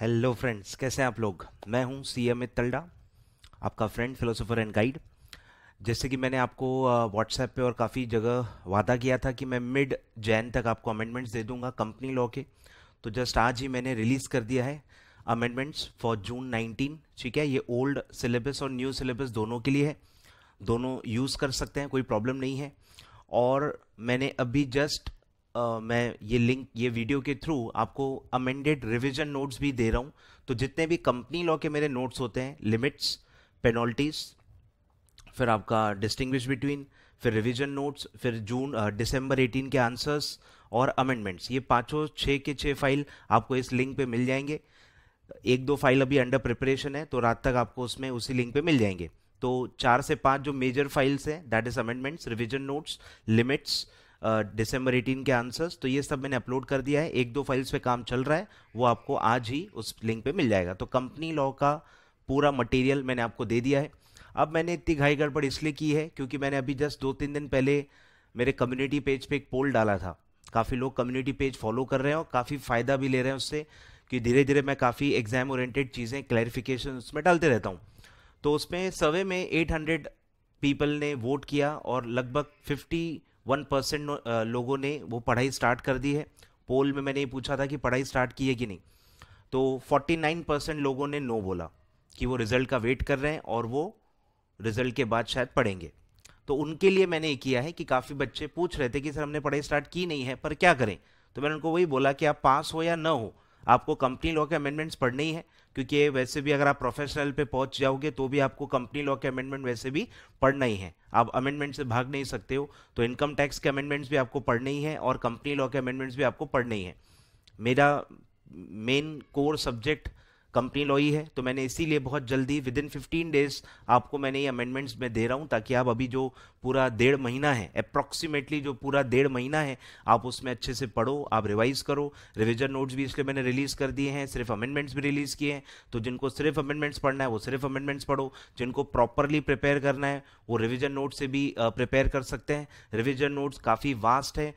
Hello friends, कैसे हैं आप लोग। मैं हूं सी अमित तलडा, आपका फ्रेंड, फिलोसोफर एंड गाइड। जैसे कि मैंने आपको व्हाट्सएप पे और काफ़ी जगह वादा किया था कि मैं मिड जैन तक आपको अमेंडमेंट्स दे दूंगा कंपनी लॉ के। तो जस्ट आज ही मैंने रिलीज़ कर दिया है अमेंडमेंट्स फॉर जून 19। ठीक है, ये ओल्ड सिलेबस और न्यू सिलेबस दोनों के लिए है, दोनों यूज़ कर सकते हैं, कोई प्रॉब्लम नहीं है। और मैंने अभी जस्ट मैं ये लिंक, ये वीडियो के थ्रू आपको अमेंडेड रिवीजन नोट्स भी दे रहा हूँ। तो जितने भी कंपनी लॉ के मेरे नोट्स होते हैं, लिमिट्स, पेनल्टीज, फिर आपका डिस्टिंग्विश बिटवीन, फिर रिवीजन नोट्स, फिर दिसंबर 18 के आंसर्स और अमेंडमेंट्स, ये पांचों छः के छः फाइल आपको इस लिंक पे मिल जाएंगे। एक दो फाइल अभी अंडर प्रिपरेशन है, तो रात तक आपको उसमें उसी लिंक पे मिल जाएंगे। तो 4 से 5 जो मेजर फाइल्स हैं, that is amendments, revision notes, limits, दिसंबर 18 के आंसर्स, तो ये सब मैंने अपलोड कर दिया है। एक दो फाइल्स पे काम चल रहा है, वो आपको आज ही उस लिंक पे मिल जाएगा। तो कंपनी लॉ का पूरा मटेरियल मैंने आपको दे दिया है। अब मैंने इतनी घाई गड़बड़ इसलिए की है क्योंकि मैंने अभी जस्ट 2-3 दिन पहले मेरे कम्युनिटी पेज पे एक पोल डाला था। काफ़ी लोग कम्युनिटी पेज फॉलो कर रहे हैं और काफ़ी फ़ायदा भी ले रहे हैं उससे, कि धीरे धीरे मैं काफ़ी एग्जाम ओरिएंटेड चीज़ें, क्लैरिफिकेशन उसमें डालते रहता हूँ। तो उसमें सर्वे में 800 पीपल ने वोट किया और लगभग 51% लोगों ने वो पढ़ाई स्टार्ट कर दी है। पोल में मैंने ये पूछा था कि पढ़ाई स्टार्ट की है कि नहीं, तो 49% लोगों ने नो बोला कि वो रिजल्ट का वेट कर रहे हैं और वो रिजल्ट के बाद शायद पढ़ेंगे। तो उनके लिए मैंने ये किया है कि काफ़ी बच्चे पूछ रहे थे कि सर हमने पढ़ाई स्टार्ट की नहीं है पर क्या करें। तो मैंने उनको वही बोला कि आप पास हो या ना हो, आपको कंपनी लॉ के अमेंडमेंट्स पढ़ने ही है, क्योंकि ये वैसे भी अगर आप प्रोफेशनल पे पहुंच जाओगे तो भी आपको कंपनी लॉ के अमेंडमेंट वैसे भी पढ़ना ही है, आप अमेंडमेंट से भाग नहीं सकते हो। तो इनकम टैक्स के अमेंडमेंट्स भी आपको पढ़ने ही है और कंपनी लॉ के अमेंडमेंट्स भी आपको पढ़ने ही है। मेरा main core subject company law ही है, तो मैंने इसीलिए बहुत जल्दी विद इन 15 डेज आपको मैंने ये अमेंडमेंट्स में दे रहा हूँ, ताकि आप अभी जो पूरा 1.5 महीना है, अप्रॉक्सीमेटली जो पूरा 1.5 महीना है, आप उसमें अच्छे से पढ़ो, आप रिवाइज करो। रिवीजन नोट्स भी इसलिए मैंने रिलीज कर दिए हैं, सिर्फ अमेंडमेंट्स भी रिलीज किए हैं। तो जिनको सिर्फ अमेंडमेंट्स पढ़ना है वो सिर्फ अमेंडमेंट्स पढ़ो, जिनको प्रॉपरली प्रिपेयर करना है वो रिवीजन नोट से भी प्रिपेयर कर सकते हैं। रिवीजन नोट्स काफ़ी वास्ट है,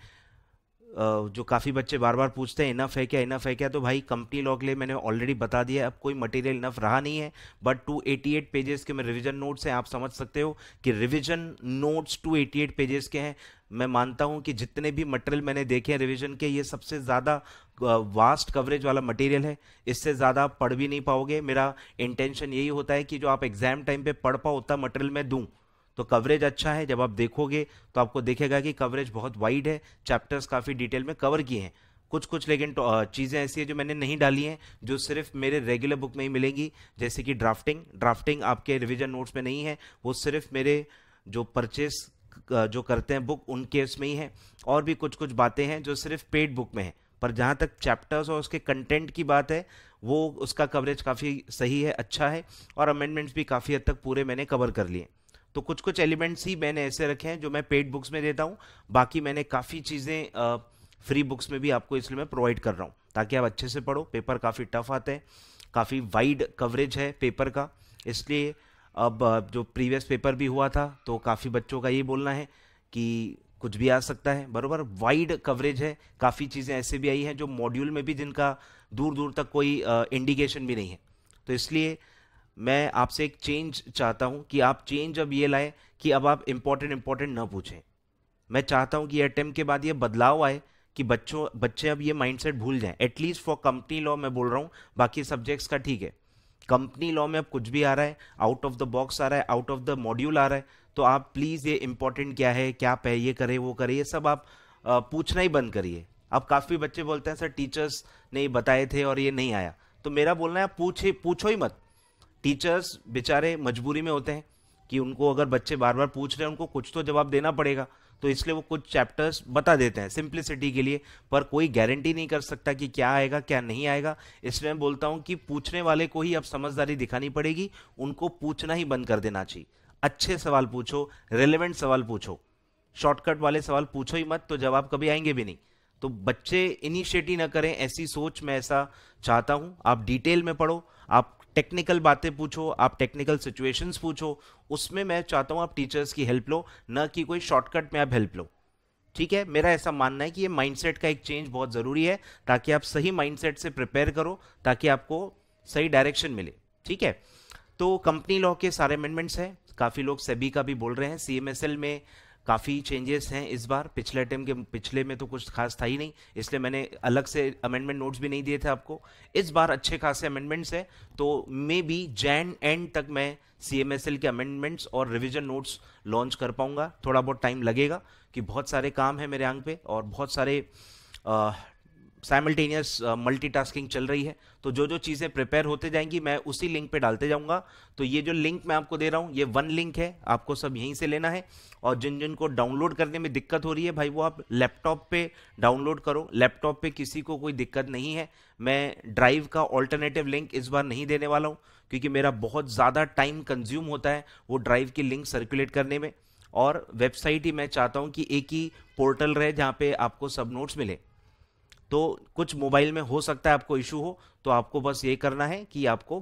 जो काफ़ी बच्चे बार बार पूछते हैं इनफ है क्या, इनफ है क्या, तो भाई कंपनी लॉ के लिए मैंने ऑलरेडी बता दिया है, अब कोई मटेरियल इनफ रहा नहीं है। बट 288 पेजेस के में रिवीजन नोट्स हैं, आप समझ सकते हो कि रिवीजन नोट्स 288 पेजेस के हैं। मैं मानता हूं कि जितने भी मटेरियल मैंने देखे हैं रिवीजन के, ये सबसे ज़्यादा वास्ट कवरेज वाला मटेरियल है। इससे ज़्यादा आप पढ़ भी नहीं पाओगे। मेरा इंटेंशन यही होता है कि जो आप एग्जाम टाइम पे पढ़ पाओ उतना मटेरियल मैं दूँ। तो कवरेज अच्छा है, जब आप देखोगे तो आपको दिखेगा कि कवरेज बहुत वाइड है, चैप्टर्स काफ़ी डिटेल में कवर किए हैं। कुछ कुछ लेकिन चीज़ें ऐसी है जो मैंने नहीं डाली हैं, जो सिर्फ मेरे रेगुलर बुक में ही मिलेंगी, जैसे कि ड्राफ्टिंग आपके रिवीजन नोट्स में नहीं है, वो सिर्फ मेरे जो परचेस जो करते हैं बुक उनके उसमें ही है। और भी कुछ कुछ बातें हैं जो सिर्फ पेड बुक में है, पर जहाँ तक चैप्टर्स और उसके कंटेंट की बात है, वो उसका कवरेज काफ़ी सही है, अच्छा है, और अमेंडमेंट्स भी काफ़ी हद तक पूरे मैंने कवर कर लिए। तो कुछ कुछ एलिमेंट्स ही मैंने ऐसे रखे हैं जो मैं पेड बुक्स में देता हूँ, बाकी मैंने काफ़ी चीज़ें फ्री बुक्स में भी आपको इसलिए मैं प्रोवाइड कर रहा हूँ, ताकि आप अच्छे से पढ़ो। पेपर काफ़ी टफ आते हैं, काफ़ी वाइड कवरेज है पेपर का, इसलिए अब जो प्रीवियस पेपर भी हुआ था तो काफ़ी बच्चों का ये बोलना है कि कुछ भी आ सकता है, बरोबर वाइड कवरेज है। काफ़ी चीज़ें ऐसे भी आई हैं जो मॉड्यूल में भी जिनका दूर दूर तक कोई इंडिकेशन भी नहीं है। तो इसलिए मैं आपसे एक चेंज चाहता हूं कि आप चेंज अब ये लाए कि अब आप इंपॉर्टेंट ना पूछें। मैं चाहता हूं कि अटेम्प्ट के बाद ये बदलाव आए कि बच्चे अब ये माइंडसेट भूल जाएं, एटलीस्ट फॉर कंपनी लॉ मैं बोल रहा हूं, बाकी सब्जेक्ट्स का ठीक है। कंपनी लॉ में अब कुछ भी आ रहा है, आउट ऑफ द बॉक्स आ रहा है, आउट ऑफ द मॉड्यूल आ रहा है, तो आप प्लीज़ ये इंपॉर्टेंट क्या है, क्या पे ये करे वो करे, ये सब आप पूछना ही बंद करिए। अब काफ़ी बच्चे बोलते हैं सर टीचर्स ने ये बताए थे और ये नहीं आया, तो मेरा बोलना है आप पूछो ही मत। टीचर्स बेचारे मजबूरी में होते हैं कि उनको अगर बच्चे बार बार पूछ रहे हैं उनको कुछ तो जवाब देना पड़ेगा, तो इसलिए वो कुछ चैप्टर्स बता देते हैं सिंप्लिसिटी के लिए, पर कोई गारंटी नहीं कर सकता कि क्या आएगा क्या नहीं आएगा। इसलिए मैं बोलता हूं कि पूछने वाले को ही अब समझदारी दिखानी पड़ेगी, उनको पूछना ही बंद कर देना चाहिए। अच्छे सवाल पूछो, रेलेवेंट सवाल पूछो, शॉर्टकट वाले सवाल पूछो ही मत, तो जवाब कभी आएंगे भी नहीं। तो बच्चे इनिशिएटिव ना करें, ऐसी सोच मैं ऐसा चाहता हूं। आप डिटेल में पढ़ो, आप टेक्निकल बातें पूछो, आप टेक्निकल सिचुएशंस पूछो, उसमें मैं चाहता हूं आप टीचर्स की हेल्प लो, ना कि कोई शॉर्टकट में आप हेल्प लो। ठीक है, मेरा ऐसा मानना है कि ये माइंडसेट का एक चेंज बहुत ज़रूरी है, ताकि आप सही माइंडसेट से प्रिपेयर करो, ताकि आपको सही डायरेक्शन मिले। ठीक है, तो कंपनी लॉ के सारे अमेंडमेंट्स हैं, काफ़ी लोग सेबी का भी बोल रहे हैं, सीएमएसएल में काफ़ी चेंजेस हैं इस बार। पिछले में तो कुछ खास था ही नहीं, इसलिए मैंने अलग से अमेंडमेंट नोट्स भी नहीं दिए थे आपको। इस बार अच्छे खासे अमेंडमेंट्स हैं, तो मे बी जैन एंड तक मैं सीएमएसएल के अमेंडमेंट्स और रिवीजन नोट्स लॉन्च कर पाऊंगा। थोड़ा बहुत टाइम लगेगा कि बहुत सारे काम है मेरे आंग पे और बहुत सारे साइमल्टेनियस मल्टीटास्किंग चल रही है, तो जो जो चीज़ें प्रिपेयर होते जाएंगी मैं उसी लिंक पे डालते जाऊंगा। तो ये जो लिंक मैं आपको दे रहा हूँ, ये वन लिंक है, आपको सब यहीं से लेना है। और जिन जिन को डाउनलोड करने में दिक्कत हो रही है भाई, वो आप लैपटॉप पे डाउनलोड करो। लैपटॉप पे किसी को कोई दिक्कत नहीं है। मैं ड्राइव का ऑल्टरनेटिव लिंक इस बार नहीं देने वाला हूँ, क्योंकि मेरा बहुत ज़्यादा टाइम कंज्यूम होता है वो ड्राइव की लिंक सर्कुलेट करने में। और वेबसाइट ही मैं चाहता हूँ कि एक ही पोर्टल रहे जहाँ पे आपको सब नोट्स मिले। तो कुछ मोबाइल में हो सकता है आपको इशू हो, तो आपको बस ये करना है कि आपको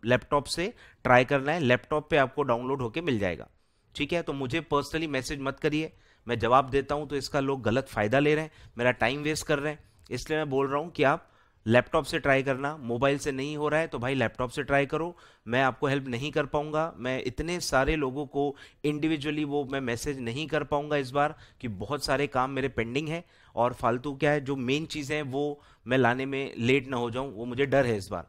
लैपटॉप से ट्राई करना है, लैपटॉप पे आपको डाउनलोड होके मिल जाएगा। ठीक है, तो मुझे पर्सनली मैसेज मत करिए, मैं जवाब देता हूं तो इसका लोग गलत फायदा ले रहे हैं, मेरा टाइम वेस्ट कर रहे हैं। इसलिए मैं बोल रहा हूं कि आप लैपटॉप से ट्राई करना, मोबाइल से नहीं हो रहा है तो भाई लैपटॉप से ट्राई करो। मैं आपको हेल्प नहीं कर पाऊंगा, मैं इतने सारे लोगों को इंडिविजुअली वो मैं मैसेज नहीं कर पाऊंगा इस बार, कि बहुत सारे काम मेरे पेंडिंग है और फालतू क्या है जो मेन चीज़ें हैं वो मैं लाने में लेट ना हो जाऊं, वो मुझे डर है इस बार।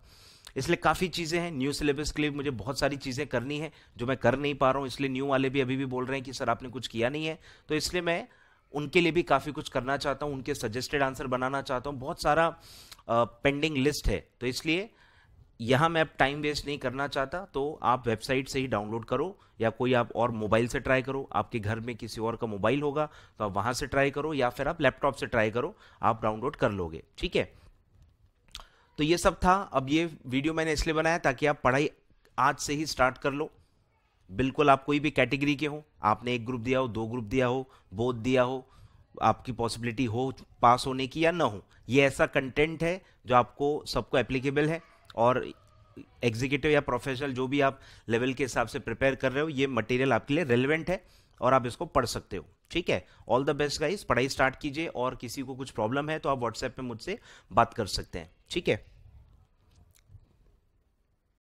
इसलिए काफ़ी चीज़ें हैं, न्यू सिलेबस के लिए मुझे बहुत सारी चीज़ें करनी है जो मैं कर नहीं पा रहा हूँ। इसलिए न्यू वाले भी अभी भी बोल रहे हैं कि सर आपने कुछ किया नहीं है, तो इसलिए मैं उनके लिए भी काफ़ी कुछ करना चाहता हूँ, उनके सजेस्टेड आंसर बनाना चाहता हूँ। बहुत सारा पेंडिंग लिस्ट है, तो इसलिए यहाँ मैं अब टाइम वेस्ट नहीं करना चाहता। तो आप वेबसाइट से ही डाउनलोड करो, या कोई आप और मोबाइल से ट्राई करो, आपके घर में किसी और का मोबाइल होगा तो आप वहाँ से ट्राई करो, या फिर आप लैपटॉप से ट्राई करो, आप डाउनलोड कर लोगे। ठीक है, तो ये सब था। अब ये वीडियो मैंने इसलिए बनाया ताकि आप पढ़ाई आज से ही स्टार्ट कर लो। बिल्कुल, आप कोई भी कैटेगरी के हो, आपने एक ग्रुप दिया हो, 2 ग्रुप दिया हो, बोथ दिया हो, आपकी पॉसिबिलिटी हो पास होने की या ना हो, ये ऐसा कंटेंट है जो आपको सबको एप्लीकेबल है। और एग्जीक्यूटिव या प्रोफेशनल जो भी आप लेवल के हिसाब से प्रिपेयर कर रहे हो, ये मटेरियल आपके लिए रेलिवेंट है और आप इसको पढ़ सकते हो। ठीक है, ऑल द बेस्ट गाइस, पढ़ाई स्टार्ट कीजिए, और किसी को कुछ प्रॉब्लम है तो आप व्हाट्सएप पे मुझसे बात कर सकते हैं। ठीक है।